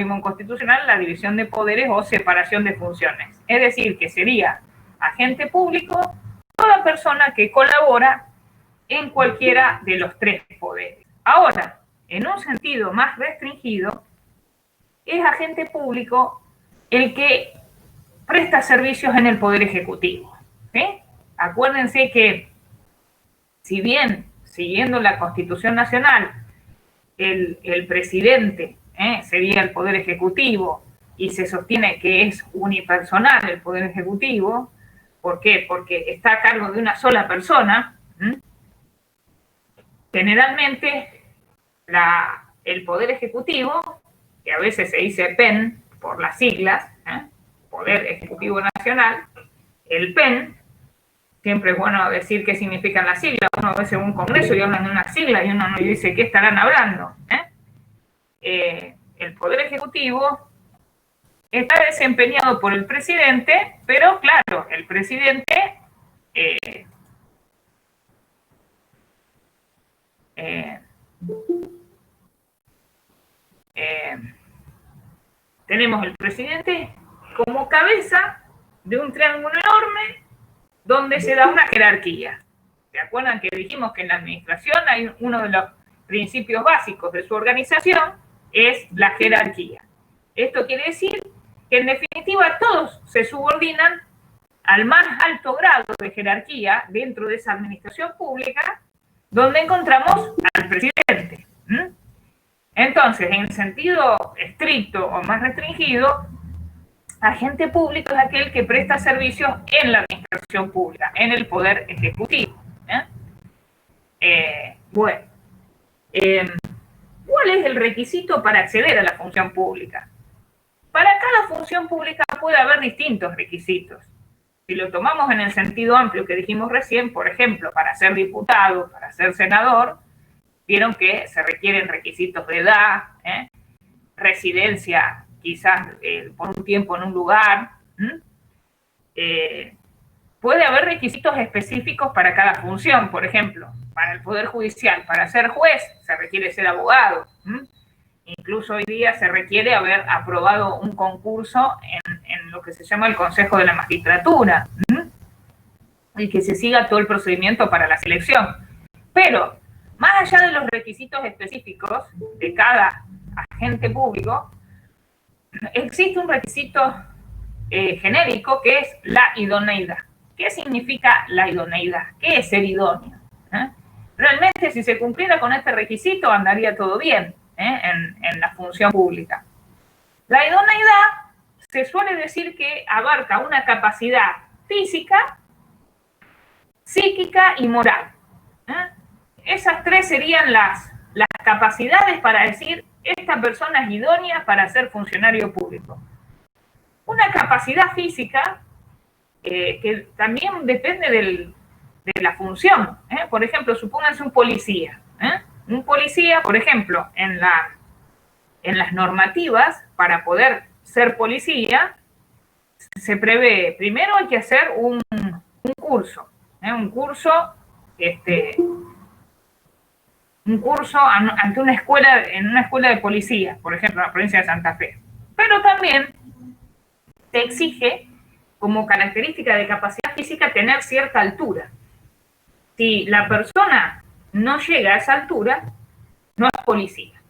mismo constitucional, la división de poderes o separación de funciones. Es decir, que sería agente público toda persona que colabora en cualquiera de los tres poderes. Ahora, en un sentido más restringido, es agente público el que presta servicios en el Poder Ejecutivo. ¿Sí? Acuérdense que, si bien, siguiendo la Constitución Nacional, el presidente sería el Poder Ejecutivo y se sostiene que es unipersonal el Poder Ejecutivo. ¿Por qué? Porque está a cargo de una sola persona. Generalmente, el Poder Ejecutivo, que a veces se dice PEN por las siglas, Poder Ejecutivo Nacional, el PEN, siempre es bueno decir qué significan las siglas. Uno a veces en un congreso y hablan de una sigla y uno no dice qué estarán hablando. El Poder Ejecutivo está desempeñado por el presidente, pero claro, el presidente tenemos el presidente como cabeza de un triángulo enorme donde se da una jerarquía. ¿Se acuerdan que dijimos que en la administración hay uno de los principios básicos de su organización es la jerarquía? Esto quiere decir que en definitiva todos se subordinan al más alto grado de jerarquía dentro de esa administración pública, donde encontramos al presidente. Entonces, en sentido estricto o más restringido, agente público es aquel que presta servicios en la administración pública, en el Poder Ejecutivo. ¿Cuál es el requisito para acceder a la función pública? Para cada función pública puede haber distintos requisitos. Si lo tomamos en el sentido amplio que dijimos recién, por ejemplo, para ser diputado, para ser senador, vieron que se requieren requisitos de edad, residencia quizás por un tiempo en un lugar. Puede haber requisitos específicos para cada función. Por ejemplo, para el Poder Judicial, para ser juez se requiere ser abogado. Incluso hoy día se requiere haber aprobado un concurso en lo que se llama el Consejo de la Magistratura, y que se siga todo el procedimiento para la selección. Pero, más allá de los requisitos específicos de cada agente público, existe un requisito genérico que es la idoneidad. ¿Qué significa la idoneidad? ¿Qué es ser idóneo? Realmente, si se cumpliera con este requisito, andaría todo bien en la función pública. La idoneidad se suele decir que abarca una capacidad física, psíquica y moral. Esas tres serían las capacidades para decir esta persona es idónea para ser funcionario público. Una capacidad física que también depende de la función. Por ejemplo, supónganse un policía. Un policía, por ejemplo, en las normativas, para poder ser policía, se prevé, primero hay que hacer un curso. Un curso ante una escuela, en una escuela de policía, por ejemplo, en la provincia de Santa Fe. Pero también te exige, como característica de capacidad física, tener cierta altura. Si la persona no llega a esa altura, no es policía.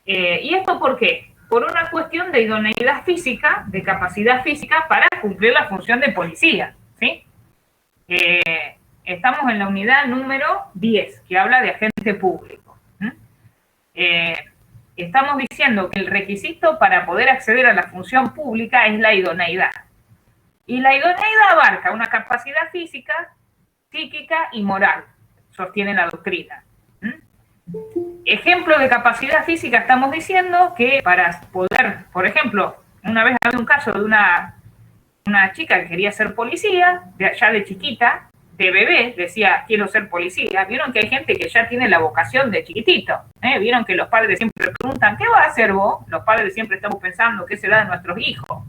¿Y esto por qué? Por una cuestión de idoneidad física, de capacidad física para cumplir la función de policía, ¿sí? Estamos en la unidad número 10, que habla de agente público. Estamos diciendo que el requisito para poder acceder a la función pública es la idoneidad. Y la idoneidad abarca una capacidad física, psíquica y moral, sostiene la doctrina. Ejemplo de capacidad física, estamos diciendo que para poder, por ejemplo, una vez había un caso de una chica que quería ser policía, ya de chiquita, de bebé, decía, quiero ser policía. Vieron que hay gente que ya tiene la vocación de chiquitito. Vieron que los padres siempre preguntan, ¿qué vas a hacer vos? Los padres siempre estamos pensando qué será de nuestros hijos.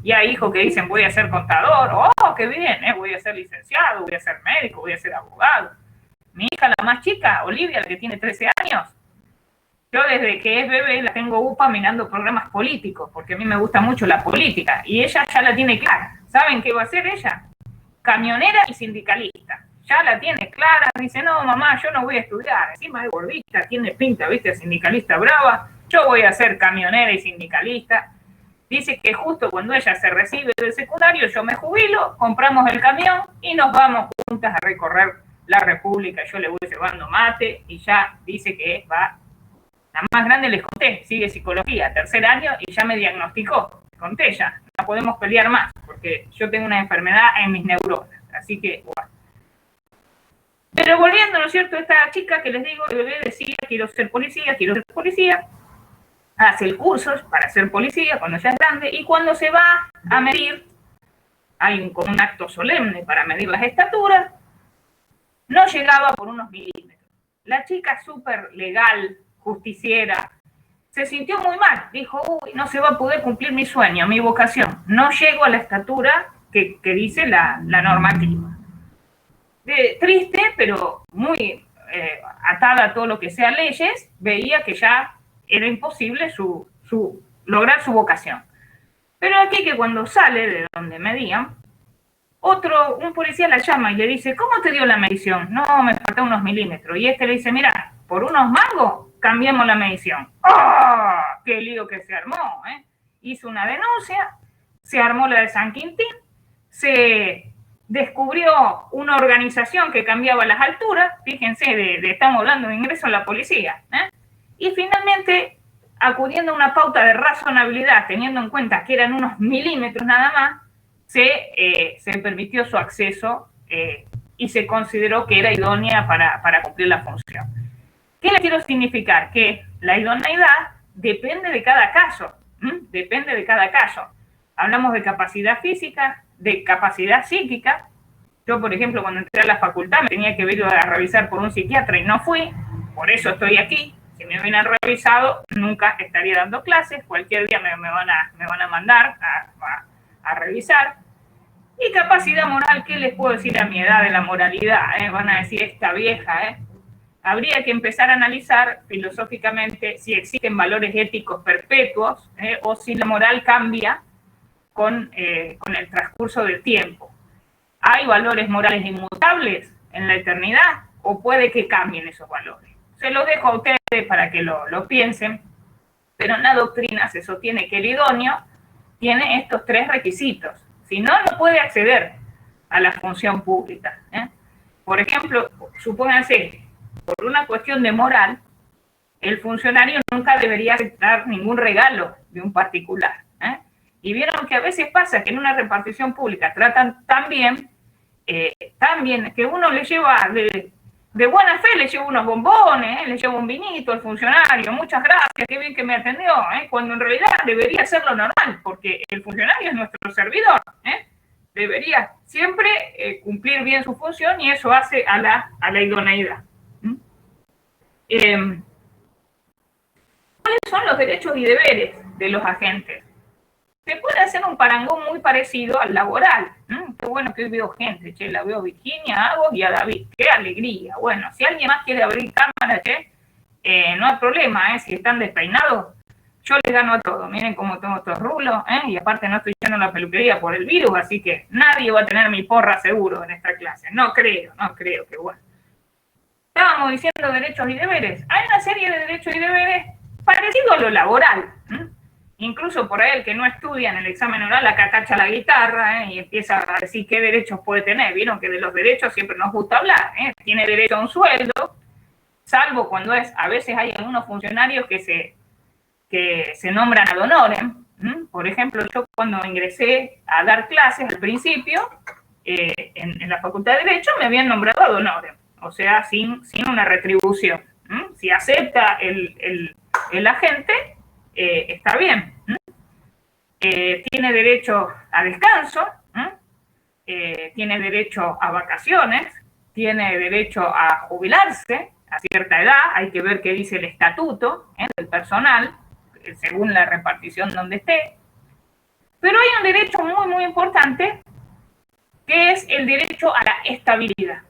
Y hay hijos que dicen, voy a ser contador, oh, qué bien, voy a ser licenciado, voy a ser médico, voy a ser abogado. Mi hija, la más chica, Olivia, la que tiene 13 años, Yo desde que es bebé la tengo UPA mirando programas políticos, porque a mí me gusta mucho la política, y ella ya la tiene clara. ¿Saben qué va a hacer ella? Camionera y sindicalista. Ya la tiene clara, dice, no, mamá, yo no voy a estudiar, encima es gordita, tiene pinta, viste, sindicalista brava, yo voy a ser camionera y sindicalista. Dice que justo cuando ella se recibe del secundario, yo me jubilo, compramos el camión y nos vamos juntas a recorrer la República. Yo le voy llevando mate y ya dice que va. La más grande les conté, sigue psicología, tercer año y ya me diagnosticó. Conté ya, no podemos pelear más porque yo tengo una enfermedad en mis neuronas. Así que, bueno. Pero volviendo, ¿no es cierto? Esta chica que les digo, el bebé decía, quiero ser policía, hace el curso para ser policía cuando ya es grande y cuando se va a medir, hay como un acto solemne para medir las estaturas, no llegaba por unos milímetros. La chica súper legal, justiciera, se sintió muy mal, dijo, uy, no se va a poder cumplir mi sueño, mi vocación, no llego a la estatura que dice la normativa. Triste, pero muy atada a todo lo que sea leyes, veía que ya era imposible lograr su vocación. Pero aquí que cuando sale de donde medían, un policía la llama y le dice, ¿cómo te dio la medición? No, me faltan unos milímetros. Y este le dice, mira, por unos mangos cambiamos la medición. ¡Oh! ¡Qué lío que se armó! Hizo una denuncia, se armó la de San Quintín, se descubrió una organización que cambiaba las alturas, fíjense, estamos hablando de ingreso a la policía, y finalmente, acudiendo a una pauta de razonabilidad, teniendo en cuenta que eran unos milímetros nada más, se permitió su acceso y se consideró que era idónea para cumplir la función. ¿Qué le quiero significar? Que la idoneidad depende de cada caso, depende de cada caso. Hablamos de capacidad física, de capacidad psíquica. Yo, por ejemplo, cuando entré a la facultad me tenía que ir a revisar por un psiquiatra y no fui, por eso estoy aquí. Si me hubieran revisado, nunca estaría dando clases, cualquier día me van a mandar a revisar. Y capacidad moral, ¿qué les puedo decir a mi edad de la moralidad? Van a decir, esta vieja, Habría que empezar a analizar filosóficamente si existen valores éticos perpetuos o si la moral cambia con el transcurso del tiempo. ¿Hay valores morales inmutables en la eternidad o puede que cambien esos valores? Se los dejo a ustedes para que lo piensen, pero en la doctrina se sostiene que el idóneo tiene estos tres requisitos. Si no, no puede acceder a la función pública. Por ejemplo, supónganse, por una cuestión de moral, el funcionario nunca debería aceptar ningún regalo de un particular. Y vieron que a veces pasa que en una repartición pública tratan tan bien que uno le lleva, de buena fe le lleva unos bombones, le lleva un vinito al funcionario, muchas gracias, qué bien que me atendió, cuando en realidad debería ser lo normal, porque el funcionario es nuestro servidor, debería siempre cumplir bien su función y eso hace a la idoneidad. ¿Cuáles son los derechos y deberes de los agentes? Se puede hacer un parangón muy parecido al laboral. Qué bueno que hoy veo gente, la veo a Virginia, a Agos y a David. Qué alegría. Bueno, si alguien más quiere abrir cámara, no hay problema, si están despeinados, yo les gano a todos. Miren cómo tengo estos rulos, y aparte no estoy yendo a la peluquería por el virus, así que nadie va a tener mi porra seguro en esta clase. No creo, que bueno. Estábamos diciendo derechos y deberes. Hay una serie de derechos y deberes parecido a lo laboral. Incluso por ahí el que no estudia en el examen oral acá cacha la guitarra y empieza a decir qué derechos puede tener. Vieron que de los derechos siempre nos gusta hablar. Tiene derecho a un sueldo, salvo cuando a veces hay algunos funcionarios que se nombran ad honorem. Por ejemplo, yo cuando ingresé a dar clases al principio, en la Facultad de Derecho me habían nombrado ad honorem, o sea, sin una retribución. Si acepta el agente, está bien. Tiene derecho a descanso, tiene derecho a vacaciones, tiene derecho a jubilarse a cierta edad, hay que ver qué dice el estatuto del personal, según la repartición donde esté. Pero hay un derecho muy, muy importante, que es el derecho a la estabilidad.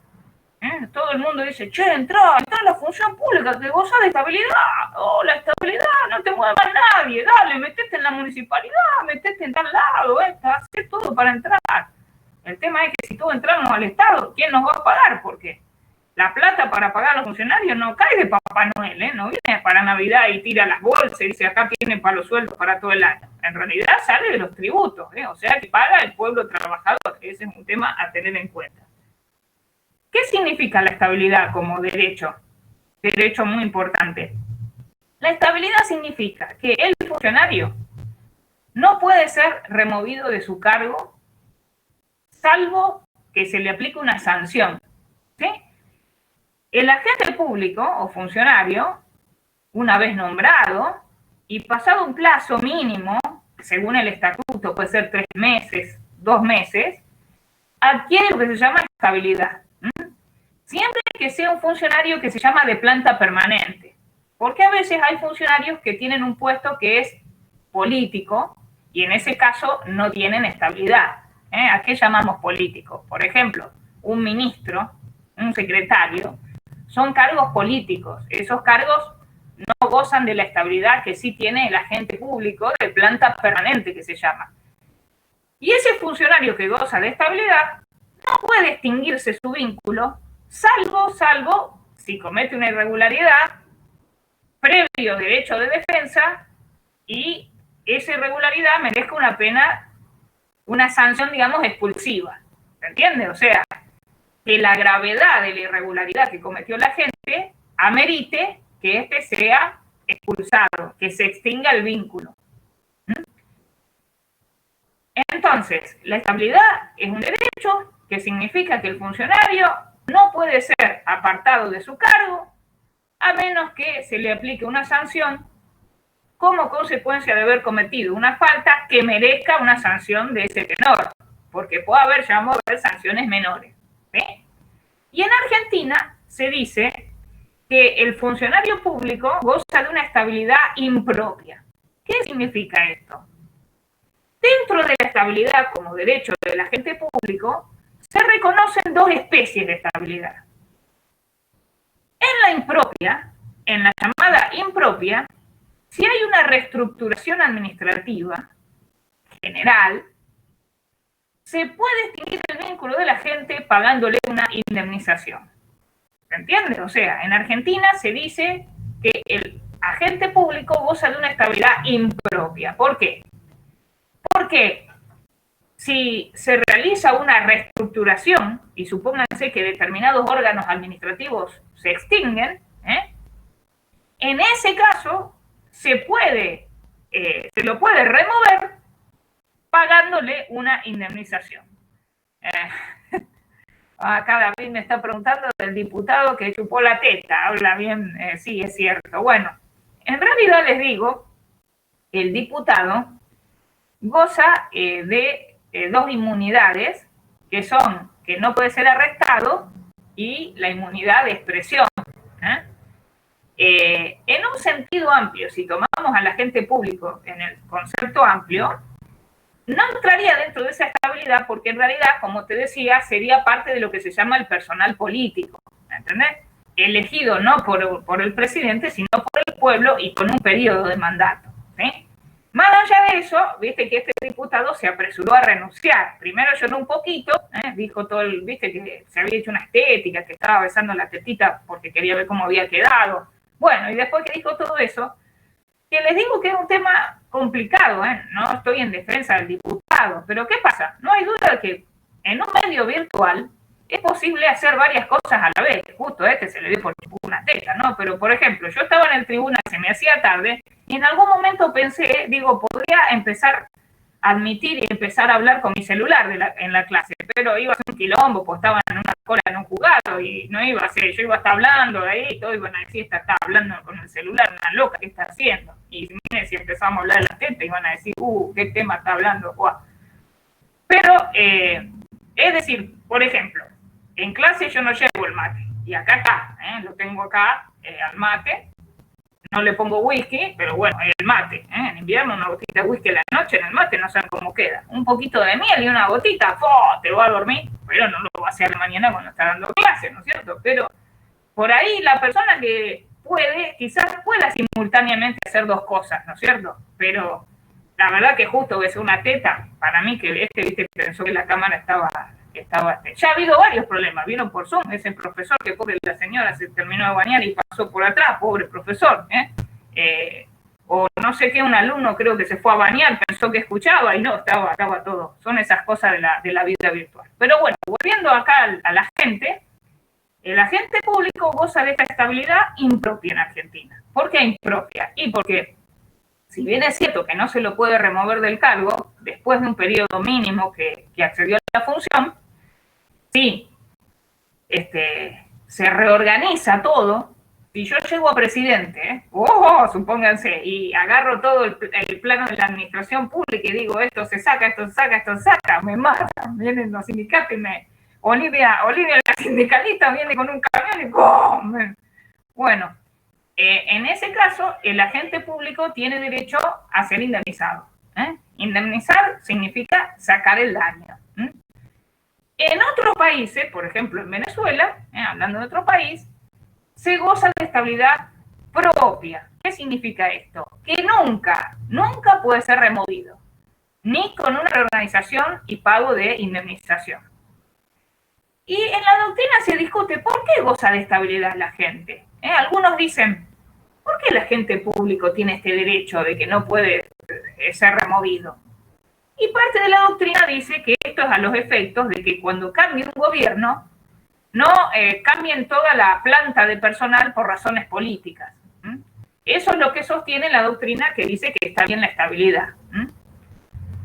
Todo el mundo dice, che, entró está la función pública, que goza de estabilidad. Oh, la estabilidad, no te mueve más nadie. Dale, metete en la municipalidad, metete en tal lado, hacer todo para entrar. El tema es que si todos entramos al Estado, ¿quién nos va a pagar? Porque la plata para pagar a los funcionarios no cae de Papá Noel, no viene para Navidad y tira las bolsas y dice acá tienen para los sueldos para todo el año. En realidad sale de los tributos, o sea que paga el pueblo trabajador. Ese es un tema a tener en cuenta. ¿Qué significa la estabilidad como derecho? Derecho muy importante. La estabilidad significa que el funcionario no puede ser removido de su cargo salvo que se le aplique una sanción, ¿sí? El agente público o funcionario, una vez nombrado y pasado un plazo mínimo, según el estatuto, puede ser 3 meses, 2 meses, adquiere lo que se llama estabilidad. Siempre que sea un funcionario que se llama de planta permanente, porque a veces hay funcionarios que tienen un puesto que es político y en ese caso no tienen estabilidad. ¿A qué llamamos político? Por ejemplo, un ministro, un secretario, son cargos políticos. Esos cargos no gozan de la estabilidad que sí tiene el agente público de planta permanente, que se llama. Y ese funcionario que goza de estabilidad no puede extinguirse su vínculo, salvo si comete una irregularidad, previo derecho de defensa, y esa irregularidad merezca una pena, una sanción, digamos, expulsiva. ¿Se entiende? O sea, que la gravedad de la irregularidad que cometió la gente amerite que éste sea expulsado, que se extinga el vínculo. Entonces, la estabilidad es un derecho que significa que el funcionario no puede ser apartado de su cargo a menos que se le aplique una sanción como consecuencia de haber cometido una falta que merezca una sanción de ese tenor, porque puede haber, llamado a haber sanciones menores. ¿Sí? Y en Argentina se dice que el funcionario público goza de una estabilidad impropia. ¿Qué significa esto? Dentro de la estabilidad como derecho del agente público, se reconocen 2 especies de estabilidad. En la impropia, en la llamada impropia, si hay una reestructuración administrativa general, se puede extinguir el vínculo de la gente pagándole una indemnización. ¿Se entiende? O sea, en Argentina se dice que el agente público goza de una estabilidad impropia. ¿Por qué? Porque si se realiza una reestructuración, y supónganse que determinados órganos administrativos se extinguen, en ese caso se lo puede remover pagándole una indemnización. Acá David me está preguntando del diputado que chupó la teta. Habla bien, sí, es cierto. Bueno, en realidad les digo, el diputado goza de 2 inmunidades, que son que no puede ser arrestado y la inmunidad de expresión. En un sentido amplio, si tomamos al agente público en el concepto amplio, no entraría dentro de esa estabilidad porque en realidad, como te decía, sería parte de lo que se llama el personal político, ¿entendés? Elegido no por el presidente, sino por el pueblo y con un periodo de mandato, ¿sí? Más allá de eso, viste que este diputado se apresuró a renunciar. Primero lloró un poquito, dijo todo viste que se había hecho una estética, que estaba besando la tetita porque quería ver cómo había quedado. Bueno, y después que dijo todo eso, que les digo que es un tema complicado, no estoy en defensa del diputado, pero ¿qué pasa? No hay duda de que en un medio virtual es posible hacer varias cosas a la vez. Justo se le dio por una teta, ¿no? Pero, por ejemplo, yo estaba en el tribunal, se me hacía tarde, y en algún momento pensé, podría empezar a admitir y empezar a hablar con mi celular en la clase, pero iba a ser un quilombo, pues estaba en una cola en un juzgado y no iba a ser, yo iba a estar hablando de ahí y todo, iban a decir, está hablando con el celular, una loca, ¿qué está haciendo? Y si empezamos a hablar de la teta, iban a decir, ¿qué tema está hablando? Wow. Pero, es decir, por ejemplo, en clase yo no llevo el mate, y acá está, lo tengo acá al mate, no le pongo whisky, pero bueno, el mate, en invierno una gotita de whisky en la noche, en el mate no saben cómo queda, un poquito de miel y una gotita, te va a dormir, pero no lo va a hacer de mañana cuando está dando clase, ¿no es cierto? Pero por ahí la persona que puede, quizás pueda simultáneamente hacer dos cosas, ¿no es cierto? Pero la verdad que justo que sea una teta, para mí que viste, pensó que la cámara estaba ya ha habido varios problemas, vieron por Zoom, ese profesor que pobre la señora se terminó de bañar y pasó por atrás, pobre profesor, o no sé qué, un alumno creo que se fue a bañar, pensó que escuchaba y no, estaba todo, son esas cosas de la vida virtual. Pero bueno, volviendo acá a la gente, el agente público goza de esta estabilidad impropia en Argentina. ¿Por qué impropia? Y porque, si bien es cierto que no se lo puede remover del cargo, después de un periodo mínimo que accedió a la función, sí, se reorganiza todo. Si yo llego a presidente, supónganse, y agarro todo el plano de la administración pública y digo, esto se saca, me matan, vienen los sindicatos y Olivia la sindicalista viene con un camión y ¡pum! Bueno, en ese caso, el agente público tiene derecho a ser indemnizado. Indemnizar significa sacar el daño. En otros países, por ejemplo en Venezuela, hablando de otro país, se goza de estabilidad propia. ¿Qué significa esto? Que nunca puede ser removido, ni con una reorganización y pago de indemnización. Y en la doctrina se discute por qué goza de estabilidad la gente. Algunos dicen, ¿por qué el agente público tiene este derecho de que no puede ser removido? Y parte de la doctrina dice que esto es a los efectos de que cuando cambie un gobierno, no cambien toda la planta de personal por razones políticas. Eso es lo que sostiene la doctrina que dice que está bien la estabilidad.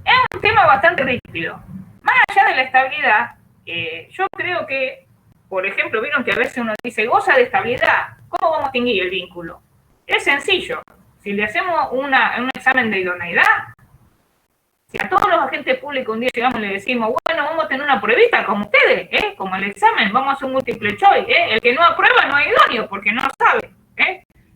Es un tema bastante rígido. Más allá de la estabilidad, yo creo que, por ejemplo, vieron que a veces uno dice, goza de estabilidad, ¿cómo vamos a extinguir el vínculo? Es sencillo. Si le hacemos un examen de idoneidad, si a todos los agentes públicos un día llegamos y le decimos, bueno, vamos a tener una pruebita como ustedes, como el examen, vamos a hacer un múltiple choice, el que no aprueba no es idóneo porque no sabe,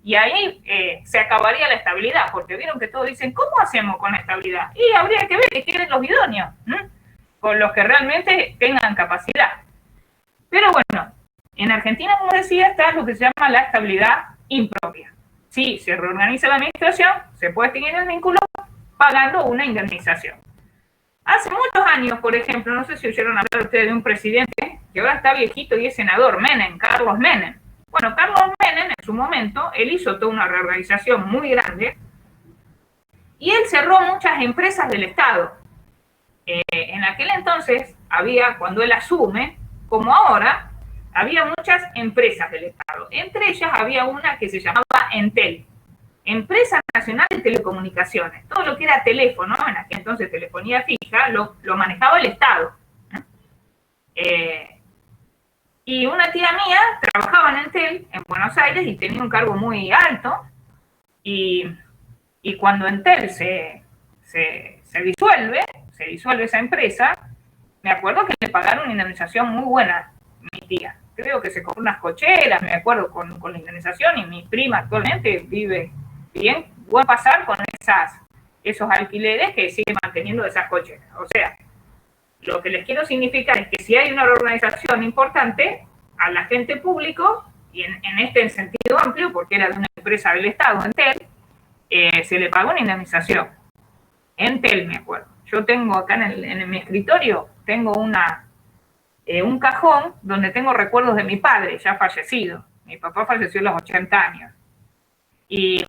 y ahí se acabaría la estabilidad, porque vieron que todos dicen, ¿cómo hacemos con la estabilidad? Y habría que ver qué quieren los idóneos, con los que realmente tengan capacidad. Pero bueno, en Argentina, como decía, está lo que se llama la estabilidad impropia. Si se reorganiza la administración, se puede extinguir el vínculo pagando una indemnización. Hace muchos años, por ejemplo, no sé si oyeron hablar ustedes de un presidente que ahora está viejito y es senador, Menem, Carlos Menem. Bueno, Carlos Menem, en su momento, él hizo toda una reorganización muy grande y él cerró muchas empresas del Estado. En aquel entonces había, cuando él asume, como ahora, había muchas empresas del Estado. Entre ellas había una que se llamaba Entel, Empresa Nacional de Telecomunicaciones. Todo lo que era teléfono, en aquel entonces telefonía fija, lo manejaba el Estado. Y una tía mía trabajaba en Entel, en Buenos Aires, y tenía un cargo muy alto. Y cuando Entel se disuelve esa empresa, me acuerdo que le pagaron una indemnización muy buena a mi tía. Creo que se compró unas cocheras, me acuerdo, con la indemnización, y mi prima actualmente vive bien. Voy a pasar con esos alquileres que sigue manteniendo esas cocheras. O sea, lo que les quiero significar es que si hay una organización importante, al agente público, y en este sentido amplio, porque era de una empresa del Estado, Entel, se le pagó una indemnización. Entel, me acuerdo. Yo tengo acá en mi escritorio, tengo un cajón donde tengo recuerdos de mi padre, ya fallecido. Mi papá falleció a los 80 años. Y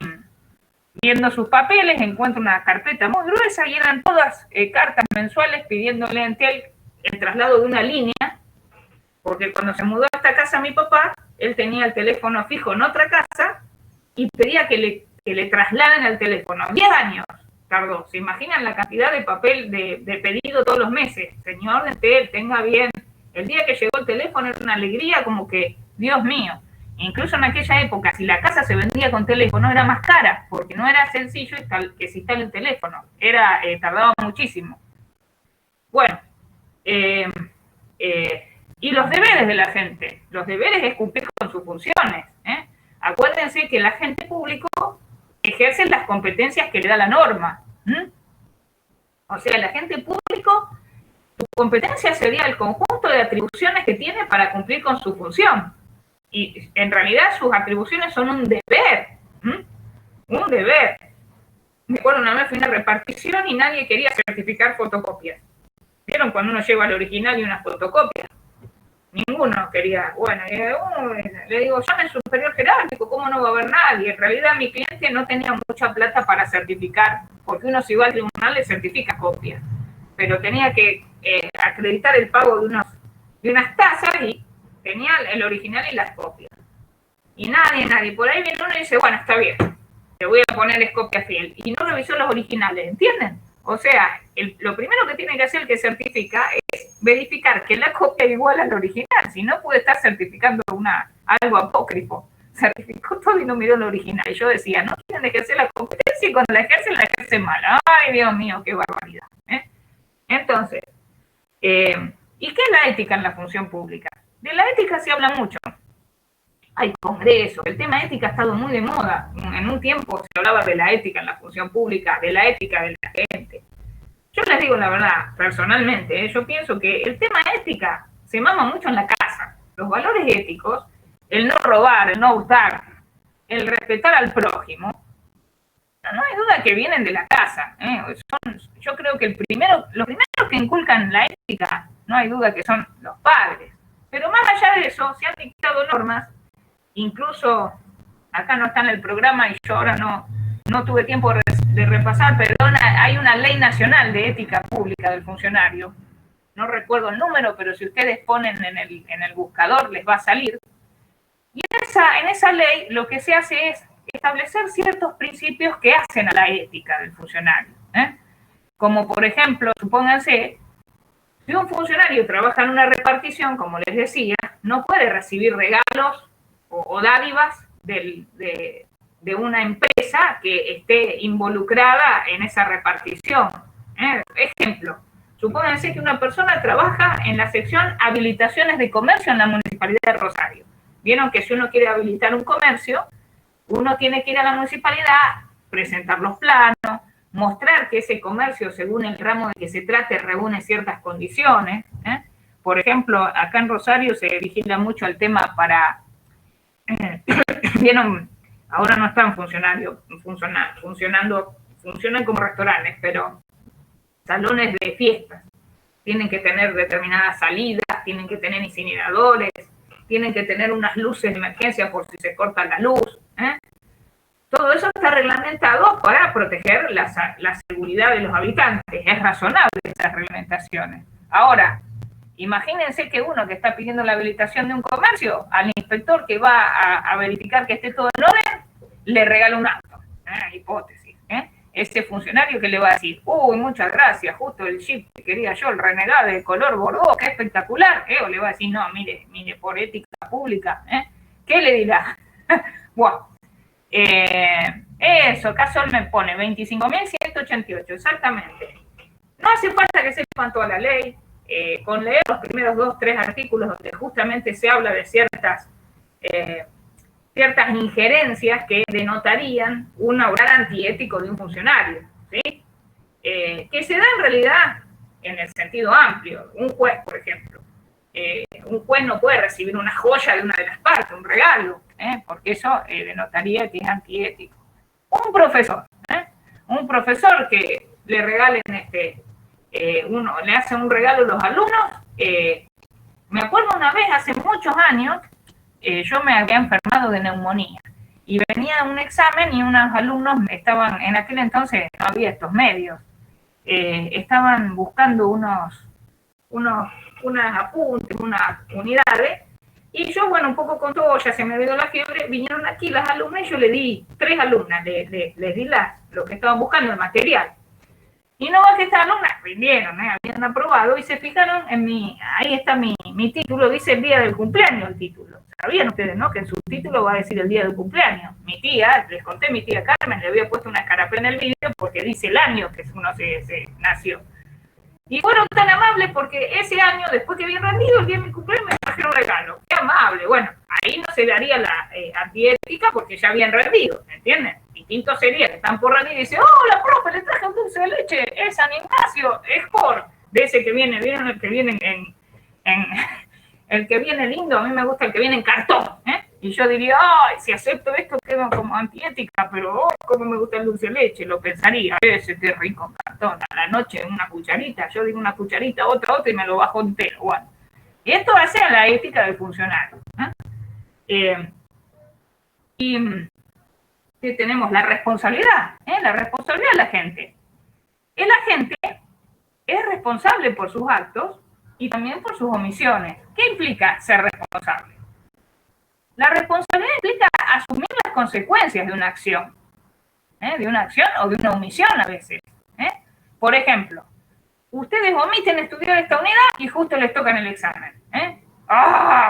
viendo sus papeles, encuentro una carpeta muy gruesa y eran todas cartas mensuales pidiéndole a Entel el traslado de una línea, porque cuando se mudó a esta casa mi papá, él tenía el teléfono fijo en otra casa y pedía que le trasladen el teléfono. 10 años tardó. ¿Se imaginan la cantidad de papel de pedido todos los meses? Señor Entel, tenga bien. El día que llegó el teléfono era una alegría como que, Dios mío. Incluso en aquella época, si la casa se vendía con teléfono, era más cara, porque no era sencillo que se instale el teléfono. Tardaba muchísimo. Bueno, y los deberes de la gente. Los deberes es cumplir con sus funciones. Acuérdense que el agente público ejerce las competencias que le da la norma. O sea, el agente público, su competencia sería el conjunto de atribuciones que tiene para cumplir con su función. y en realidad sus atribuciones son un deber, un deber. Me acuerdo una vez fui a una repartición y nadie quería certificar fotocopias. ¿Vieron cuando uno lleva el original y una fotocopia? Ninguno quería. Bueno, le digo, llame al superior jerárquico, ¿cómo no va a haber nadie? En realidad mi cliente no tenía mucha plata para certificar, porque uno si va al tribunal le certifica copias, pero tenía que acreditar el pago de unas tasas y tenía el original y las copias. Y nadie. Por ahí viene uno y dice, bueno, está bien, te voy a poner es copia fiel. Y no revisó los originales, ¿entienden? O sea, lo primero que tiene que hacer el que certifica es verificar que la copia es igual al original. Si no, puede estar certificando algo apócrifo. Certificó todo y no miró el original. Y yo decía, no quieren ejercer la competencia y cuando la ejercen mal. Ay, Dios mío, qué barbaridad. Entonces, ¿y qué es la ética en la función pública? De la ética se habla mucho. Hay congresos, el tema ética ha estado muy de moda. En un tiempo se hablaba de la ética en la función pública, de la ética de la gente. Yo les digo la verdad, personalmente, yo pienso que el tema ética se mama mucho en la casa. Los valores éticos, el no robar, el no hurtar, el respetar al prójimo, no hay duda que vienen de la casa. Yo creo que los primeros que inculcan la ética, no hay duda que son los padres. Pero más allá de eso, se han dictado normas. Incluso, acá no está en el programa y yo ahora no tuve tiempo de repasar, perdón, hay una ley nacional de ética pública del funcionario. No recuerdo el número, pero si ustedes ponen en el buscador les va a salir. Y en esa ley lo que se hace es establecer ciertos principios que hacen a la ética del funcionario. Como por ejemplo, supónganse, si un funcionario trabaja en una repartición, como les decía, no puede recibir regalos o dádivas de una empresa que esté involucrada en esa repartición. Ejemplo, supónganse que una persona trabaja en la sección habilitaciones de comercio en la Municipalidad de Rosario. Vieron que si uno quiere habilitar un comercio, uno tiene que ir a la municipalidad, presentar los planos, mostrar que ese comercio, según el ramo de que se trate, reúne ciertas condiciones. Por ejemplo, acá en Rosario se vigila mucho el tema para... Vieron, ahora no están funcionan como restaurantes, pero salones de fiestas. Tienen que tener determinadas salidas, tienen que tener incineradores, tienen que tener unas luces de emergencia por si se corta la luz. Todo eso está reglamentado para proteger la seguridad de los habitantes. Es razonable esas reglamentaciones. Ahora, imagínense que uno que está pidiendo la habilitación de un comercio, al inspector que va a verificar que esté todo en orden, le regala un auto. Hipótesis. Ese funcionario que le va a decir, uy, muchas gracias, justo el Jeep que quería yo, el Renegade de color bordeaux, qué espectacular. O le va a decir, no, mire, por ética pública. ¿Qué le dirá? Wow. Eso, acá Sol me pone 25.188, exactamente. No hace falta que sepan toda la ley. Con leer los primeros 2-3 artículos donde justamente se habla de ciertas injerencias que denotarían un obrar antiético de un funcionario, ¿sí? Que se da en realidad en el sentido amplio. Un juez, por ejemplo, un juez no puede recibir una joya de una de las partes, un regalo, porque eso denotaría que es antiético. Un profesor que le regalen uno le hace un regalo a los alumnos. Me acuerdo una vez, hace muchos años, yo me había enfermado de neumonía y venía un examen y unos alumnos estaban, en aquel entonces no había estos medios, estaban buscando unos apuntes, unas unidades, y yo, bueno, un poco con todo, ya se me dio la fiebre, vinieron aquí las alumnas y yo le di 3 alumnas, les di lo que estaban buscando, el material. Y no va que estas alumnas rindieron, habían aprobado y se fijaron en ahí está mi título, dice el día del cumpleaños el título. Sabían ustedes, ¿no? Que en su título va a decir el día del cumpleaños. Mi tía, les conté, mi tía Carmen, le había puesto una escarapela en el vídeo porque dice el año que uno se nació. Y fueron tan amables porque ese año, después que habían rendido, el día de mi cumpleaños me trajeron un regalo. Qué amable. Bueno, ahí no se daría la antiética porque ya habían rendido, ¿me entienden? Distinto sería que están por rendir y dicen, hola, profe, le traje un dulce de leche, es San Ignacio, es por de ese que viene, ¿vieron el que viene el que viene lindo? A mí me gusta el que viene en cartón, Y yo diría, ay, si acepto esto quedo como antiética, pero oh, cómo me gusta el dulce de leche, lo pensaría. Ese qué rico cartón, a la noche una cucharita, yo digo una cucharita, otra, y me lo bajo entero. Bueno, y esto hace a la ética del funcionario. Y tenemos la responsabilidad, la responsabilidad de la gente. El agente es responsable por sus actos y también por sus omisiones. ¿Qué implica ser responsable? La responsabilidad implica asumir las consecuencias de una acción o de una omisión a veces. Por ejemplo, ustedes omiten estudiar esta unidad y justo les tocan el examen.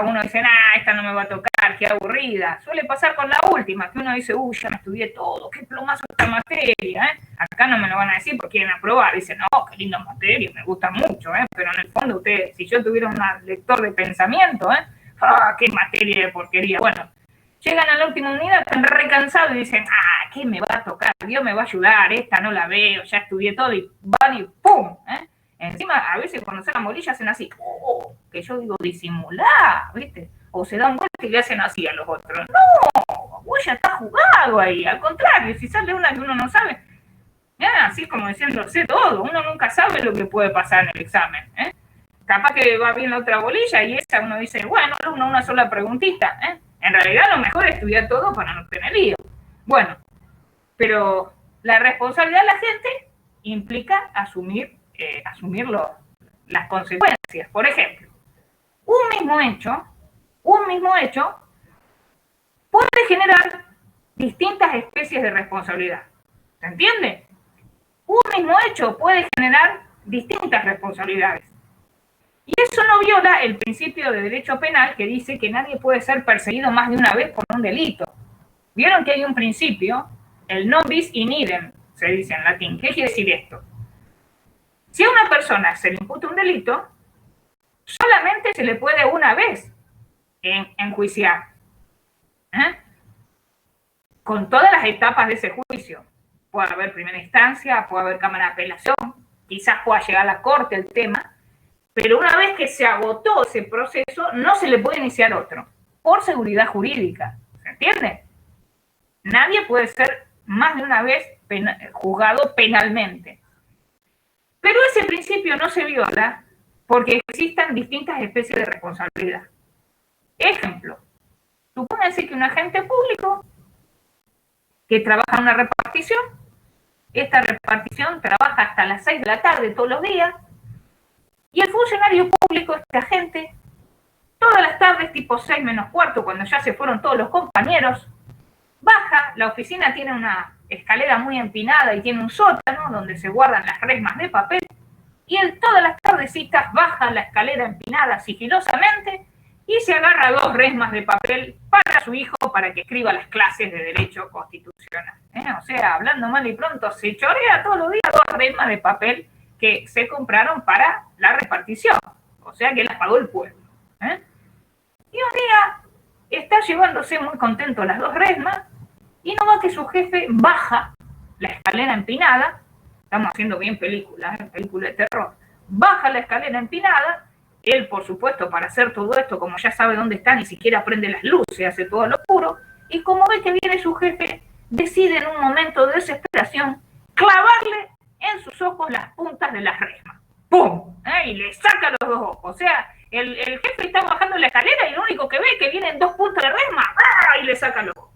Uno dice, esta no me va a tocar, qué aburrida. Suele pasar con la última, que uno dice, ya me estudié todo, qué plomazo esta materia. Acá no me lo van a decir porque quieren aprobar. Dicen, no, qué linda materia, me gusta mucho. Pero en el fondo ustedes, si yo tuviera un lector de pensamiento, qué materia de porquería. Bueno, llegan a la última unidad, están recansados y dicen, ¿qué me va a tocar? Dios me va a ayudar, esta no la veo, ya estudié todo y van y ¡pum! Encima, a veces cuando se dan bolillas hacen así, que yo digo, disimulá, ¿viste? O se dan vuelta y le hacen así a los otros. No, vos ya estás jugado ahí, al contrario, si sale una que uno no sabe, así como diciendo, sé todo, uno nunca sabe lo que puede pasar en el examen, Capaz que va bien la otra bolilla y esa uno dice, bueno, una sola preguntita, En realidad lo mejor es estudiar todo para no tener lío. Bueno, pero la responsabilidad de la gente implica asumir las consecuencias. Por ejemplo, un mismo hecho puede generar distintas especies de responsabilidad. ¿Se entiende? Un mismo hecho puede generar distintas responsabilidades. Y eso no viola el principio de derecho penal que dice que nadie puede ser perseguido más de una vez por un delito. Vieron que hay un principio, el non bis in idem, se dice en latín. ¿Qué quiere decir esto? Si a una persona se le imputa un delito, solamente se le puede una vez enjuiciar. Con todas las etapas de ese juicio. Puede haber primera instancia, puede haber cámara de apelación, quizás pueda llegar a la corte el tema, pero una vez que se agotó ese proceso, no se le puede iniciar otro, por seguridad jurídica. ¿Se entiende? Nadie puede ser más de una vez juzgado penalmente. Pero ese principio no se viola porque existan distintas especies de responsabilidad. Ejemplo, supónganse que un agente público que trabaja en una repartición, esta repartición trabaja hasta las 6 de la tarde todos los días, y el funcionario público, este agente, todas las tardes, tipo 6 menos cuarto, cuando ya se fueron todos los compañeros, baja, la oficina tiene una escalera muy empinada y tiene un sótano donde se guardan las resmas de papel, y él todas las tardecitas baja la escalera empinada sigilosamente y se agarra 2 resmas de papel para su hijo para que escriba las clases de Derecho Constitucional. O sea, hablando mal y pronto, se chorea todos los días 2 resmas de papel que se compraron para la repartición. O sea, que las pagó el pueblo. Y un día está llevándose muy contento las 2 resmas y no va que su jefe baja la escalera empinada. Estamos haciendo bien película de terror. Baja la escalera empinada. Él, por supuesto, para hacer todo esto, como ya sabe dónde está, ni siquiera prende las luces, hace todo lo oscuro. Y como ve que viene su jefe, decide en un momento de desesperación clavarle en sus ojos las puntas de las resmas. ¡Pum! Y le saca los 2 ojos. O sea, el jefe está bajando la escalera y lo único que ve es que vienen 2 puntas de resma y le saca los ojos.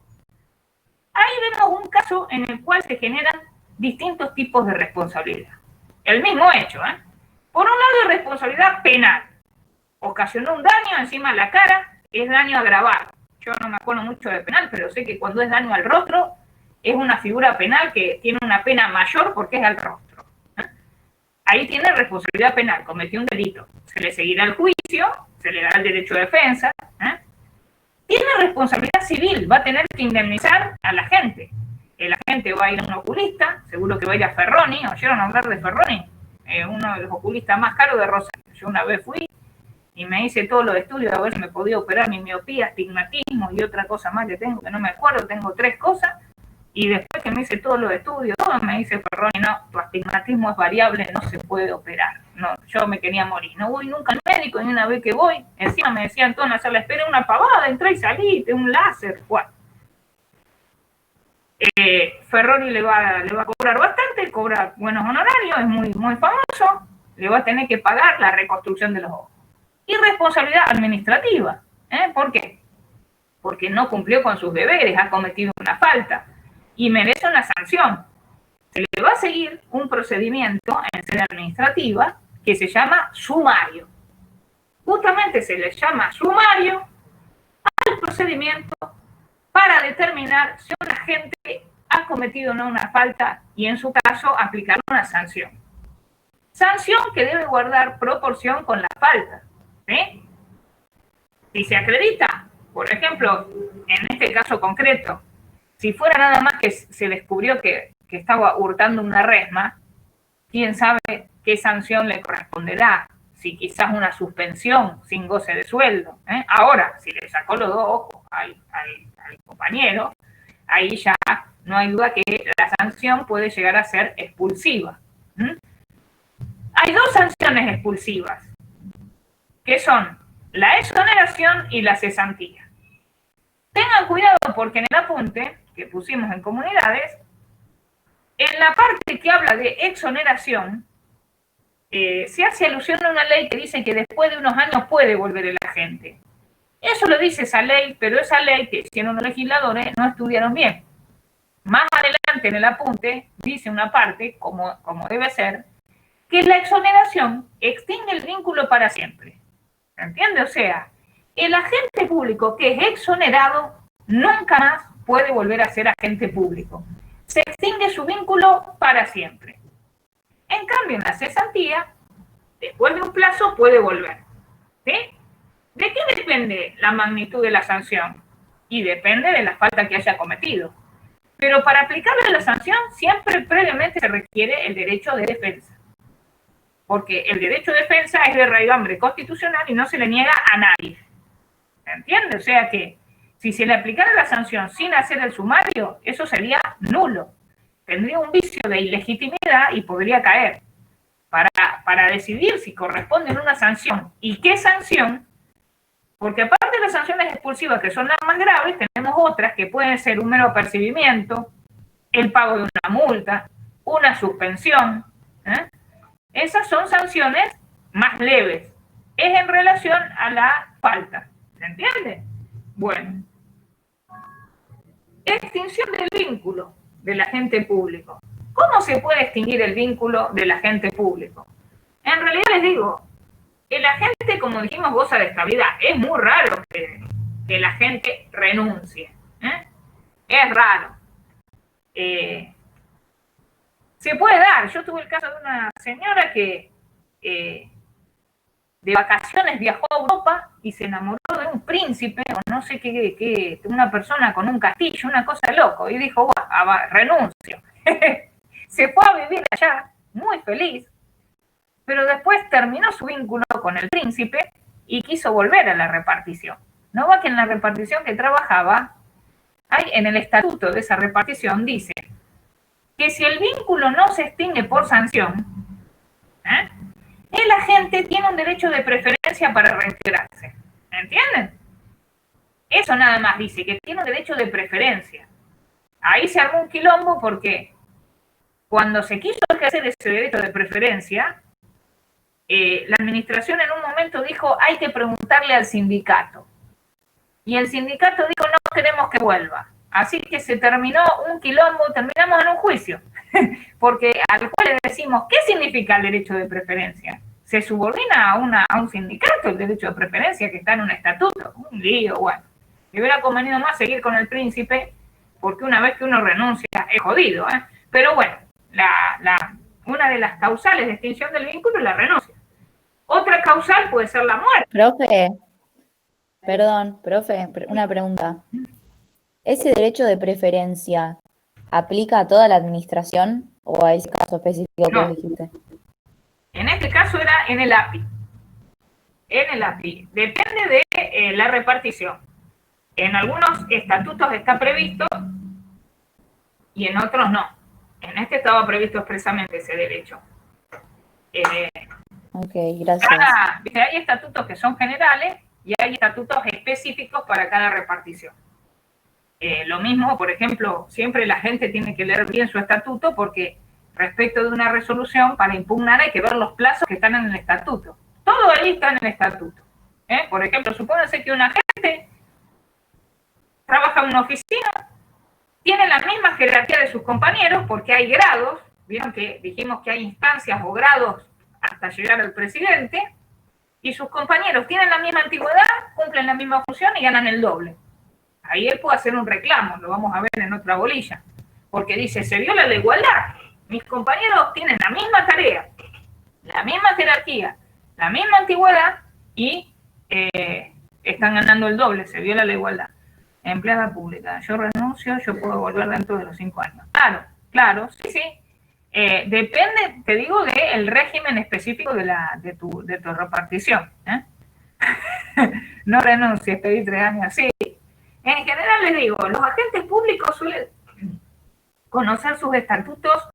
Ahí vemos un caso en el cual se generan distintos tipos de responsabilidad. El mismo hecho, Por un lado, responsabilidad penal. Ocasionó un daño encima de la cara, es daño agravado. Yo no me acuerdo mucho de penal, pero sé que cuando es daño al rostro, es una figura penal que tiene una pena mayor porque es al rostro. Ahí tiene responsabilidad penal, cometió un delito. Se le seguirá el juicio, se le dará el derecho de defensa. Tiene responsabilidad civil, va a tener que indemnizar a la gente. El agente va a ir a un oculista, seguro que va a ir a Ferroni. ¿Oyeron hablar de Ferroni? Uno de los oculistas más caros de Rosario. Yo una vez fui y me hice todos los estudios a ver si me podía operar mi miopía, astigmatismo y otra cosa más que tengo, que no me acuerdo, tengo 3 cosas. Y después que me hice todos los estudios, todo me dice Ferroni, no, tu astigmatismo es variable, no se puede operar. no, yo me quería morir. No voy nunca al médico, ni una vez que voy. Encima me decían todos en la sala, espera una pavada, entra y salí, de un láser. Bueno. Ferroni le va a cobrar bastante, cobra buenos honorarios, es muy, muy famoso, le va a tener que pagar la reconstrucción de los ojos. Y responsabilidad administrativa. ¿Por qué? Porque no cumplió con sus deberes, ha cometido una falta y merece una sanción. Se le va a seguir un procedimiento en sede administrativa que se llama sumario. Justamente se le llama sumario al procedimiento para determinar si un agente ha cometido o no una falta y en su caso aplicar una sanción. Sanción que debe guardar proporción con la falta. ¿Sí? Si se acredita, por ejemplo, en este caso concreto, si fuera nada más que se descubrió que estaba hurtando una resma, quién sabe qué sanción le corresponderá, si quizás una suspensión sin goce de sueldo. Ahora, si le sacó los dos ojos al compañero, ahí ya no hay duda que la sanción puede llegar a ser expulsiva. Hay dos sanciones expulsivas, que son la exoneración y la cesantía. Tengan cuidado porque en el apunte que pusimos en comunidades, en la parte que habla de exoneración, se hace alusión a una ley que dice que después de unos años puede volver el agente. Eso lo dice esa ley, pero esa ley que hicieron los legisladores no estudiaron bien. Más adelante en el apunte dice una parte, como debe ser, que la exoneración extingue el vínculo para siempre. ¿Se entiende? O sea, el agente público que es exonerado nunca más puede volver a ser agente público. Se extingue su vínculo para siempre. En cambio, en la cesantía, después de un plazo puede volver. ¿Sí? ¿De qué depende la magnitud de la sanción? Y depende de la falta que haya cometido. Pero para aplicarle la sanción, siempre previamente se requiere el derecho de defensa. Porque el derecho de defensa es de raigambre constitucional y no se le niega a nadie. ¿Se entiende? O sea que si se le aplicara la sanción sin hacer el sumario, eso sería nulo. Tendría un vicio de ilegitimidad y podría caer. Para decidir si corresponde una sanción y qué sanción, porque aparte de las sanciones expulsivas, que son las más graves, tenemos otras que pueden ser un mero apercibimiento, el pago de una multa, una suspensión. Esas son sanciones más leves. Es en relación a la falta. ¿Se entiende? Bueno. Extinción del vínculo del agente público. ¿Cómo se puede extinguir el vínculo del agente público? En realidad les digo, el agente, como dijimos, goza de estabilidad. Es muy raro que el agente renuncie. Es raro. Se puede dar. Yo tuve el caso de una señora que de vacaciones viajó a Europa y se enamoró de un príncipe, o no sé qué, una persona con un castillo, una cosa de loco, y dijo, bueno, renuncio. Se fue a vivir allá, muy feliz, pero después terminó su vínculo con el príncipe y quiso volver a la repartición. ¿No va que en la repartición que trabajaba, en el estatuto de esa repartición dice que si el vínculo no se extingue por sanción, el agente tiene un derecho de preferencia para reintegrarse. ¿Entienden? Eso nada más dice, que tiene un derecho de preferencia. Ahí se armó un quilombo porque cuando se quiso ejercer ese derecho de preferencia, la administración en un momento dijo, hay que preguntarle al sindicato. Y el sindicato dijo, no queremos que vuelva. Así que se terminó un quilombo, terminamos en un juicio. Porque al cual le decimos, ¿qué significa el derecho de preferencia? Se subordina a un sindicato el derecho de preferencia que está en un estatuto. Un lío, bueno. Me hubiera convenido más seguir con el príncipe, porque una vez que uno renuncia es jodido. Pero bueno, una de las causales de extinción del vínculo es la renuncia. Otra causal puede ser la muerte. Profe, una pregunta. ¿Ese derecho de preferencia aplica a toda la administración o a ese caso específico que vos dijiste? En este caso era en el API. En el API. Depende de la repartición. En algunos estatutos está previsto y en otros no. En este estaba previsto expresamente ese derecho. Ok, gracias. Hay estatutos que son generales y hay estatutos específicos para cada repartición. Lo mismo, por ejemplo, siempre la gente tiene que leer bien su estatuto porque respecto de una resolución, para impugnar hay que ver los plazos que están en el estatuto. Todo ahí está en el estatuto. Por ejemplo, supónganse que un agente trabaja en una oficina, tiene la misma jerarquía de sus compañeros porque hay grados, vieron que dijimos que hay instancias o grados hasta llegar al presidente, y sus compañeros tienen la misma antigüedad, cumplen la misma función y ganan el doble. Ahí él puede hacer un reclamo, lo vamos a ver en otra bolilla, porque dice, se viola la igualdad, mis compañeros tienen la misma tarea, la misma jerarquía, la misma antigüedad y están ganando el doble, se viola la igualdad. Empleada pública, yo renuncio, yo puedo volver dentro de los 5 años. Claro, sí. Depende, te digo, del régimen específico de tu repartición. No renuncies, pedí 3 años, sí. En general les digo, los agentes públicos suelen conocer sus estatutos,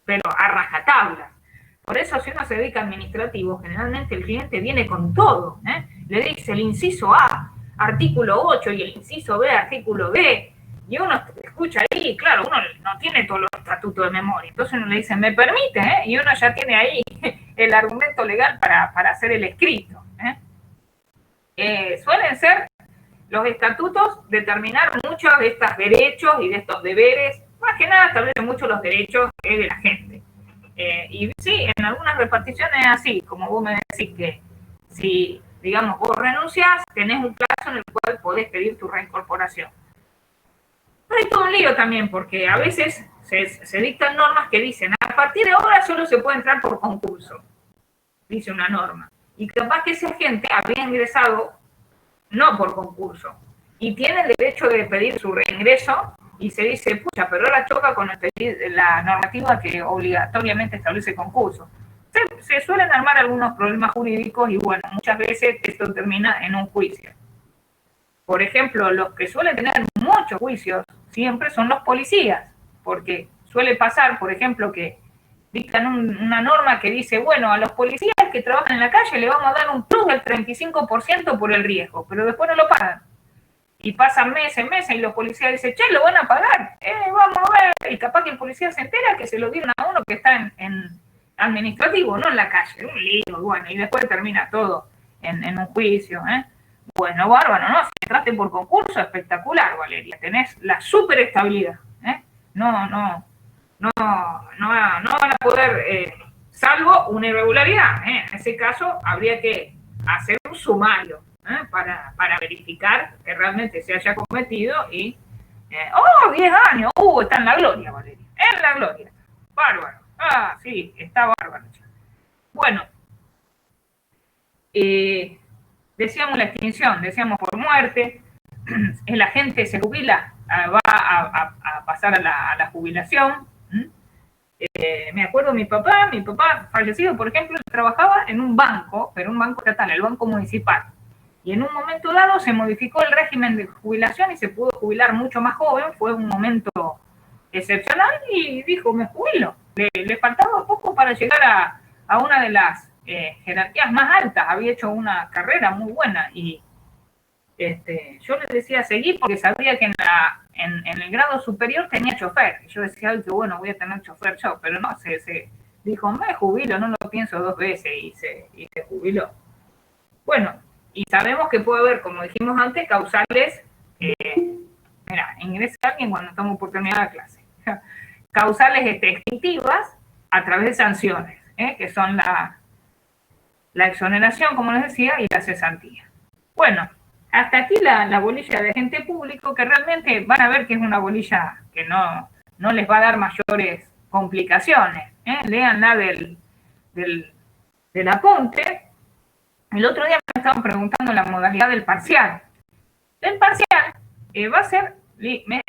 pero a rajatabla. Por eso, si uno se dedica a administrativo, generalmente el cliente viene con todo. Le dice el inciso A, artículo 8, y el inciso B, artículo B, y uno escucha ahí, claro, uno no tiene todos los estatutos de memoria, entonces uno le dice, ¿me permite? Y uno ya tiene ahí el argumento legal para hacer el escrito. Suelen ser los estatutos determinar muchos de estos derechos y de estos deberes, más que nada establecen mucho los derechos de la gente. Y sí, en algunas reparticiones es así, como vos me decís que si, digamos, vos renunciás, tenés un plazo en el cual podés pedir tu reincorporación. Pero hay todo un lío también, porque a veces se dictan normas que dicen, a partir de ahora solo se puede entrar por concurso, dice una norma. Y capaz que ese agente había ingresado no por concurso, y tiene el derecho de pedir su reingreso, y se dice, pucha, pero ahora choca con la normativa que obligatoriamente establece concurso. Se suelen armar algunos problemas jurídicos y bueno, muchas veces esto termina en un juicio. Por ejemplo, los que suelen tener muchos juicios siempre son los policías, porque suele pasar, por ejemplo, que dictan una norma que dice, bueno, a los policías que trabajan en la calle le vamos a dar un plus del 35% por el riesgo, pero después no lo pagan. Y pasan meses, y los policías dicen, che, lo van a pagar, vamos a ver. Y capaz que el policía se entera que se lo dieron a uno que está en administrativo, no en la calle, un lío, bueno, y después termina todo en un juicio. Bueno, bárbaro, ¿no? Si entraste por concurso, espectacular, Valeria, tenés la súper estabilidad. No van a poder, salvo una irregularidad. En ese caso, habría que hacer un sumario para verificar que realmente se haya cometido y, 10 años, está en la gloria, Valeria, en la gloria. Bárbaro. Sí, está bárbaro. Bueno, decíamos la extinción, decíamos por muerte, el agente se jubila, va a pasar a la jubilación. Me acuerdo mi papá fallecido, por ejemplo, trabajaba en un banco, pero un banco estatal, el banco municipal. Y en un momento dado se modificó el régimen de jubilación y se pudo jubilar mucho más joven, fue un momento excepcional y dijo, me jubilo. Le faltaba poco para llegar a una de las jerarquías más altas, había hecho una carrera muy buena y yo le decía seguir porque sabía que en el grado superior tenía chofer. Y yo decía, ay, qué bueno, voy a tener chofer yo, pero no, se dijo, me jubilo, no lo pienso 2 veces y se jubiló. Bueno, y sabemos que puede haber, como dijimos antes, causales, mira, ingresa alguien cuando estamos por terminar la clase, causales extintivas a través de sanciones, que son la exoneración, como les decía, y la cesantía. Bueno, hasta aquí la bolilla de agente público, que realmente van a ver que es una bolilla que no les va a dar mayores complicaciones. Léanla del apunte. El otro día me estaban preguntando la modalidad del parcial. El parcial va a ser,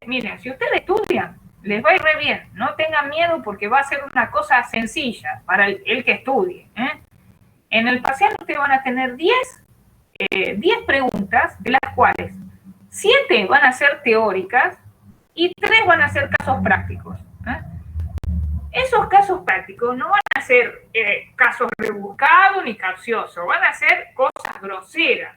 miren, si ustedes estudian, les va a ir re bien. No tengan miedo porque va a ser una cosa sencilla para el que estudie. En el parcial ustedes van a tener 10 preguntas, de las cuales 7 van a ser teóricas y 3 van a ser casos prácticos. Esos casos prácticos no van a ser casos rebuscados ni capciosos, van a ser cosas groseras.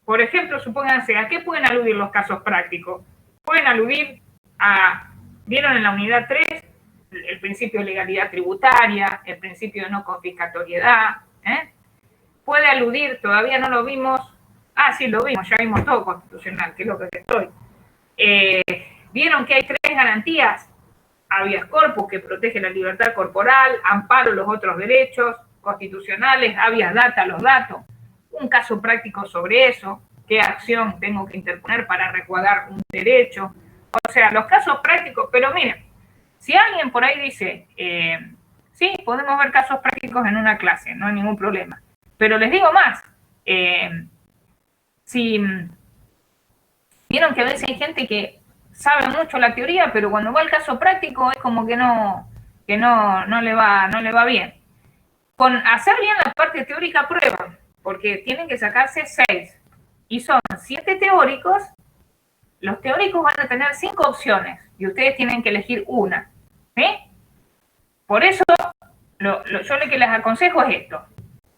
Por ejemplo, supónganse, ¿a qué pueden aludir los casos prácticos? Pueden aludir a, ¿vieron en la unidad 3? El principio de legalidad tributaria, el principio de no confiscatoriedad. Puede aludir, todavía no lo vimos, sí, lo vimos, ya vimos todo constitucional, que es lo que estoy. ¿Vieron que hay 3 garantías? Habeas corpus, que protege la libertad corporal, amparo los otros derechos constitucionales, habeas data, los datos. Un caso práctico sobre eso, qué acción tengo que interponer para resguardar un derecho. O sea, los casos prácticos, pero miren, si alguien por ahí dice, sí, podemos ver casos prácticos en una clase, no hay ningún problema. Pero les digo más, si vieron que a veces hay gente que sabe mucho la teoría, pero cuando va al caso práctico es como que no le va bien. Con hacer bien la parte teórica prueban, porque tienen que sacarse 6, y son 7 teóricos. Los teóricos van a tener 5 opciones, y ustedes tienen que elegir una, ¿sí? Por eso, yo lo que les aconsejo es esto.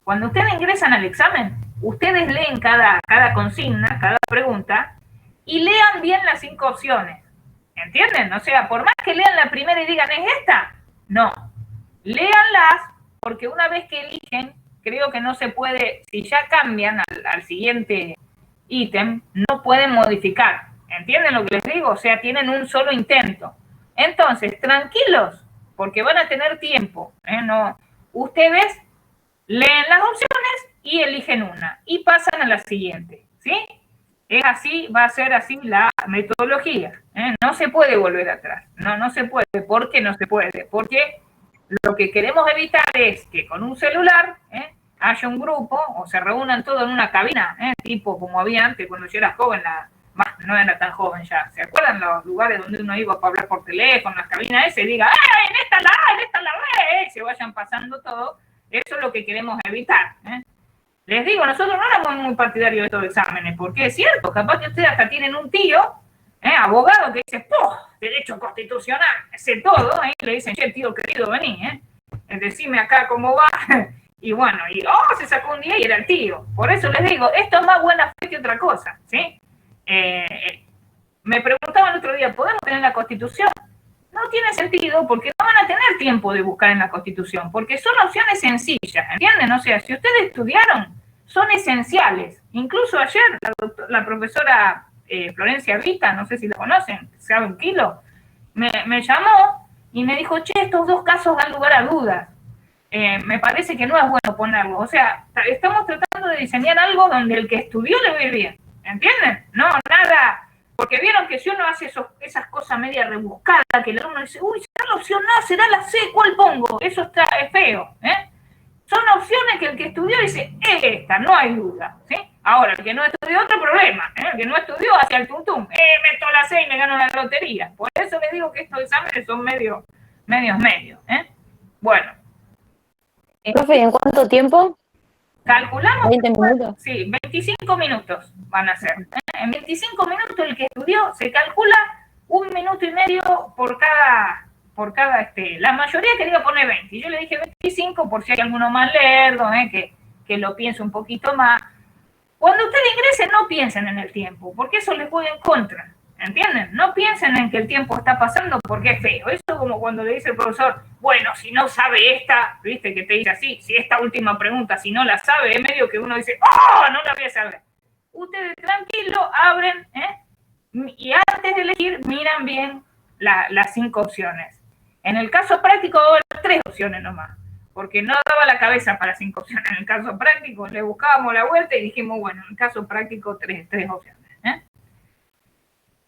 Cuando ustedes ingresan al examen, ustedes leen cada consigna, cada pregunta, y lean bien las 5 opciones. ¿Entienden? O sea, por más que lean la primera y digan, ¿es esta? No. Léanlas, porque una vez que eligen, creo que no se puede, si ya cambian al siguiente ítem, no pueden modificar. ¿Entienden lo que les digo? O sea, tienen un solo intento. Entonces, tranquilos, porque van a tener tiempo. No, ustedes leen las opciones y eligen una, y pasan a la siguiente, ¿sí? Es así, va a ser así la metodología. No se puede volver atrás. No se puede. ¿Por qué no se puede? Porque lo que queremos evitar es que con un celular haya un grupo o se reúnan todos en una cabina, tipo como había antes cuando yo era joven, no era tan joven ya. ¿Se acuerdan los lugares donde uno iba para hablar por teléfono, las cabinas esas, y diga, en esta la A, en esta la B, se vayan pasando todo? Eso es lo que queremos evitar. Les digo, nosotros no éramos muy partidarios de estos exámenes, porque es cierto, capaz que ustedes hasta tienen un tío, abogado, que dice, derecho constitucional, sé todo, y le dicen, che, tío querido, vení, decime acá cómo va, y bueno, se sacó un día y era el tío. Por eso les digo, esto es más buena fe que otra cosa, ¿sí? Me preguntaban el otro día, ¿podemos tener la Constitución? No tiene sentido, porque no van a tener tiempo de buscar en la Constitución, porque son opciones sencillas, ¿entienden? O sea, si ustedes estudiaron, son esenciales. Incluso ayer la profesora Florencia Vita, no sé si la conocen, sabe un kilo, me llamó y me dijo, che, estos 2 casos dan lugar a dudas. Me parece que no es bueno ponerlos. O sea, estamos tratando de diseñar algo donde el que estudió le va a ir bien, ¿entienden? No, nada. Porque vieron que si uno hace esas cosas media rebuscadas, que el alumno dice, será la opción A, será la C, ¿cuál pongo? Eso es feo, Son opciones que el que estudió dice, esta, no hay duda, ¿sí? Ahora, el que no estudió, otro problema, El que no estudió hacia el tuntum, meto la C y me gano la lotería. Por eso les digo que estos exámenes son medios, Bueno. Profe, ¿en cuánto tiempo? Calculamos. 20 minutos. Sí, 25 minutos van a ser. En 25 minutos el que estudió se calcula 1 minuto y medio por cada la mayoría quería poner 20. Y yo le dije 25 por si hay alguno más lerdo, que lo piense un poquito más. Cuando ustedes ingresen, no piensen en el tiempo, porque eso les juega en contra. ¿Entienden? No piensen en que el tiempo está pasando porque es feo. Eso es como cuando le dice el profesor, bueno, si no sabe esta, viste que te dice así, si esta última pregunta, si no la sabe, es medio que uno dice, no la voy a saber. Ustedes tranquilos, abren, y antes de elegir, miran bien las 5 opciones. En el caso práctico, va a haber 3 opciones nomás, porque no daba la cabeza para 5 opciones. En el caso práctico, le buscábamos la vuelta y dijimos, bueno, en el caso práctico, 3 opciones.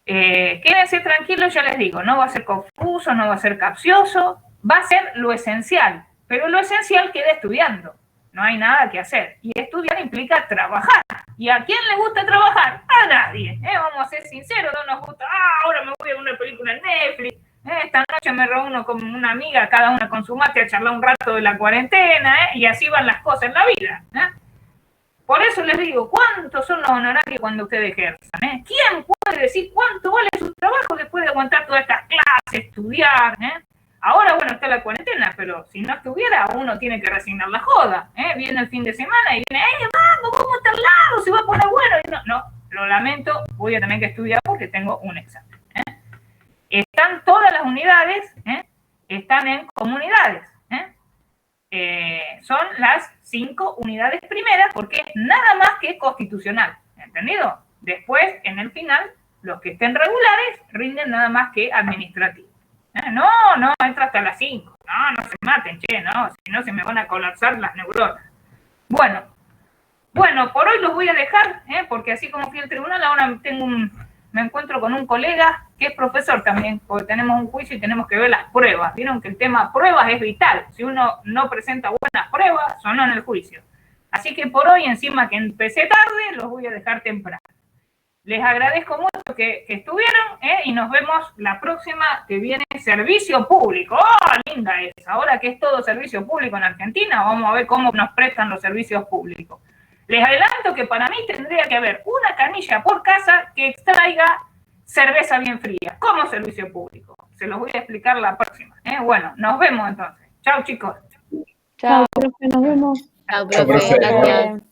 Quédense tranquilos, ya les digo, no va a ser confuso, no va a ser capcioso, va a ser lo esencial, pero lo esencial queda estudiando, no hay nada que hacer, y estudiar implica trabajar, ¿y a quién le gusta trabajar? A nadie, vamos a ser sinceros, no nos gusta, ahora me voy a ver una película en Netflix, esta noche me reúno con una amiga, cada una con su mate a charlar un rato de la cuarentena, y así van las cosas en la vida, Por eso les digo, ¿cuántos son los honorarios cuando ustedes ejerzan? ¿Quién puede decir cuánto vale su trabajo después de aguantar todas estas clases, estudiar? Ahora, bueno, está la cuarentena, pero si no estuviera, uno tiene que resignar la joda. Viene el fin de semana y viene, vamos a tal lado, se va a poner bueno. Y no, lo lamento, voy a tener que estudiar porque tengo un examen. Están todas las unidades, están en comunidades. Son las 5 unidades primeras porque es nada más que constitucional, ¿entendido? Después, en el final, los que estén regulares rinden nada más que administrativo. No, entra hasta las 5. No se maten, no, si no se me van a colapsar las neuronas. Bueno, por hoy los voy a dejar, porque así como fui al tribunal, ahora me encuentro con un colega que es profesor también, porque tenemos un juicio y tenemos que ver las pruebas. Vieron que el tema pruebas es vital. Si uno no presenta buenas pruebas, sonó en el juicio. Así que por hoy, encima que empecé tarde, los voy a dejar temprano. Les agradezco mucho que estuvieron, y nos vemos la próxima, que viene servicio público. ¡Oh, linda es! Ahora que es todo servicio público en Argentina, vamos a ver cómo nos prestan los servicios públicos. Les adelanto que para mí tendría que haber una canilla por casa que extraiga cerveza bien fría, como servicio público. Se los voy a explicar la próxima. Bueno, nos vemos entonces. Chau, chicos. Chao, profe, nos vemos. chao, profe, gracias.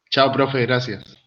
Chao, profe, gracias.